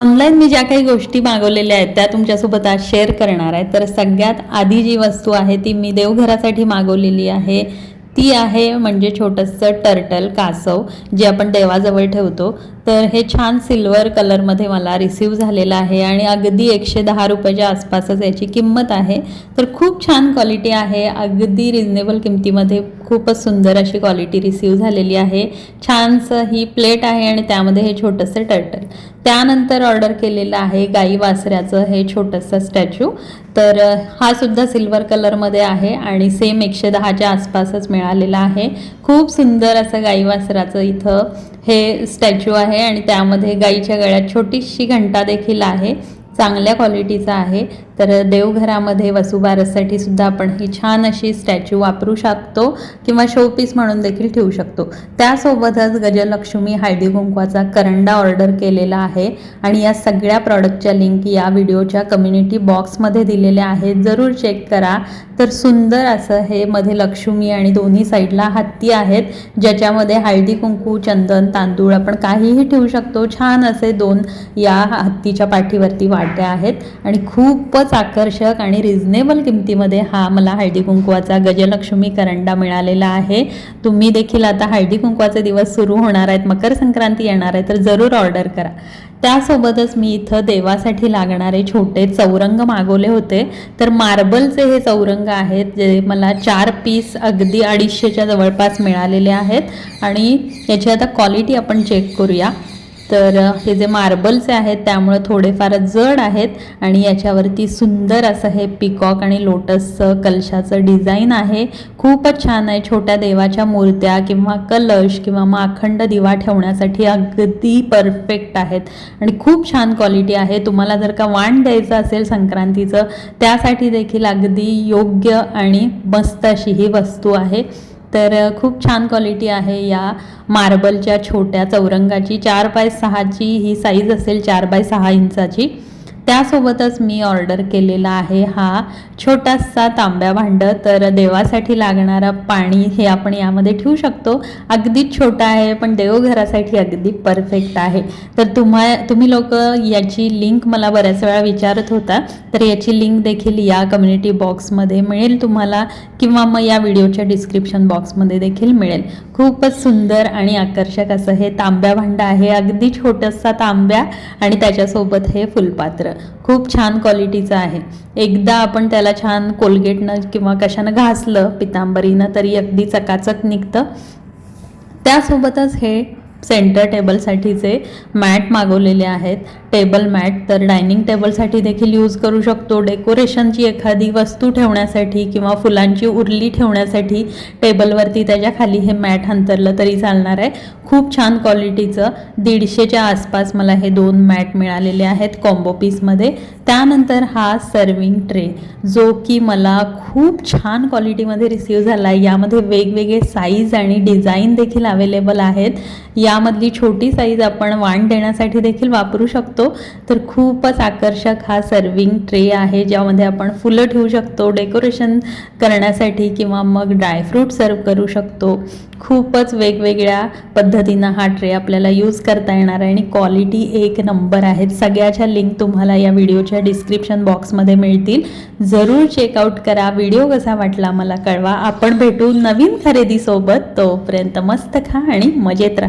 Online मी ज्या काही गोष्टी मागवलेल्या आहेत त्या तुमच्यासोबत आज शेअर करणार आहे। तर सगळ्यात आधी जी वस्तू आहे ती मी देवघरासाठी मागवलेली आहे। ती आहे म्हणजे छोटंसं टर्टल कासव जे आपण देवाजवळ ठेवतो। तर हे छान सिल्वर कलरमध्ये मला रिसीव झालेलं आहे आणि अगदी 110 रुपयाच्या आसपासच याची किंमत आहे। तर खूप छान क्वालिटी आहे, अगदी रिजनेबल किमतीमध्ये खूपच सुंदर अशी क्वालिटी रिसीव झालेली आहे। छानसं ही प्लेट आहे आणि त्यामध्ये हे छोटंसं टर्टल। त्यानंतर ऑर्डर केलेलं आहे गाई वासऱ्याचं हे छोटंसं स्टॅच्यू। तर हा सुद्धा सिल्वर कलरमध्ये आहे आणि सेम 110च्या आसपासच मिळालेला आहे। खूप सुंदर असं गाई वासराचं इथं हे स्टॅच्यू आहे आणि त्यामध्ये गाईच्या गळ्यात छोटीशी घंटा देखील आहे, चांगल्या क्वालिटीचा आहे। तर देवघरामध्ये वसुबारससाठी सुद्धा आपण ही छान अशी स्टॅच्यू वापरू शकतो किंवा शोपीस म्हणून देखील ठेवू शकतो। त्यासोबतच गजलक्ष्मी हळदी कुंकवाचा करंडा ऑर्डर केलेला आहे आणि या सगळ्या प्रॉडक्टच्या लिंक या व्हिडिओच्या कम्युनिटी बॉक्समध्ये दिलेल्या आहेत, जरूर चेक करा। तर सुंदर असं हे मध्ये लक्ष्मी आणि दोन्ही साईडला हत्ती आहेत, ज्याच्यामध्ये हळदी कुंकू चंदन तांदूळ आपण काहीही ठेवू शकतो। छान असे दोन या हत्तीच्या पाठीवरती वाट्या आहेत आणि खूपच आकर्षक आणि रिजनेबल किमतीमध्ये हा मला हळदी कुंकवाचा गजलक्ष्मी करंडा मिळालेला आहे। तुम्ही देखील आता हळदी कुंकवाचे दिवस सुरू होणार आहेत, मकर संक्रांती येणार आहे, तर जरूर ऑर्डर करा। त्यासोबतच मी इथं देवासाठी लागणारे छोटे चौरंग मागवले होते। तर मार्बलचे हे चौरंग आहेत जे मला 4 पीस अगदी 250च्या जवळपास मिळालेले आहेत आणि याची आता क्वालिटी आपण चेक करूया। तर हे जे मार्बलचे आहेत त्यामुळे थोडेफार जड आहेत आणि याच्यावरती सुंदर असं हे पिकॉक आणि लोटसचं कलशाचं डिझाईन आहे, खूपच छान आहे। छोट्या देवाच्या मूर्त्या किंवा कलश किंवा अखंड दिवा ठेवण्यासाठी अगदी परफेक्ट आहेत आणि खूप छान क्वालिटी आहे। तुम्हाला जर का वाण द्यायचं असेल संक्रांतीचं त्यासाठी देखील अगदी योग्य आणि मस्त अशी ही वस्तू आहे। तर खूप छान क्वालिटी आहे या मार्बलच्या छोट्या चौरंगाची। 4x6ची ही साईज असेल, 4x6 इंचाची। त्यासोबतच मी ऑर्डर केलेला आहे हा छोटासा तांब्या भांड। तर देवासाठी लागणारा पाणी हे आपण यामध्ये ठेवू शकतो, अगदीच छोटा आहे पण देवघरासाठी अगदी परफेक्ट आहे। तर तुम्ही लोक याची लिंक मला बऱ्याच वेळा विचारत होता, तर याची लिंक देखील या कम्युनिटी बॉक्समध्ये मिळेल तुम्हाला किंवा मग या व्हिडिओच्या डिस्क्रिप्शन बॉक्समध्ये देखील मिळेल। खूपच सुंदर आणि आकर्षक असं हे तांब्या भांड आहे, अगदी छोटासा तांब्या आणि त्याच्यासोबत हे फुलपात्र खूप छान क्वालिटीचं आहे। एकदा आपण त्याला छान कोलगेटनं किंवा कशानं घासलं पितांबरीनं तरी अगदी चकाचक निघतं। त्यासोबतच हे सेंटर टेबलसाठीचे मॅट मागवलेले आहेत, टेबल मॅट। तर डायनिंग टेबलसाठी देखील यूज करू शकतो, डेकोरेशनची एखादी वस्तू ठेवण्यासाठी किंवा फुलांची उरली ठेवण्यासाठी टेबलवरती त्याच्या खाली हे मॅट अंतरलं तरी चालणार आहे। खूप छान क्वालिटीचं 150च्या आसपास मला हे 2 मॅट मिळालेले आहेत कॉम्बो पीसमध्ये। त्यानंतर हा सर्विंग ट्रे जो की मला खूप छान क्वालिटीमध्ये रिसीव झाला आहे। यामध्ये वेगवेगळे साईज आणि डिझाईन देखील अवेलेबल आहेत। यामधली छोटी साईज आपण वाण देण्यासाठी देखील वापरू शकतो। तर खूपच आकर्षक हा सर्विंग ट्रे आहे, ज्यामध्ये आपण फुलं ठेवू शकतो डेकोरेशन करण्यासाठी किंवा मग ड्रायफ्रूट सर्व करू शकतो। खूपच वेगवेगळ्या पद्धतीनं हा ट्रे आपल्याला यूज करता येणार आहे आणि क्वालिटी एक नंबर आहेत। सगळ्याच्या लिंक तुम्हाला या व्हिडिओच्या डिस्क्रिप्शन बॉक्समध्ये मिळतील, जरूर चेकआउट करा। व्हिडिओ कसा वाटला मला कळवा। आपण भेटू नवीन खरेदीसोबत, तोपर्यंत मस्त खा आणि मजेत राहा।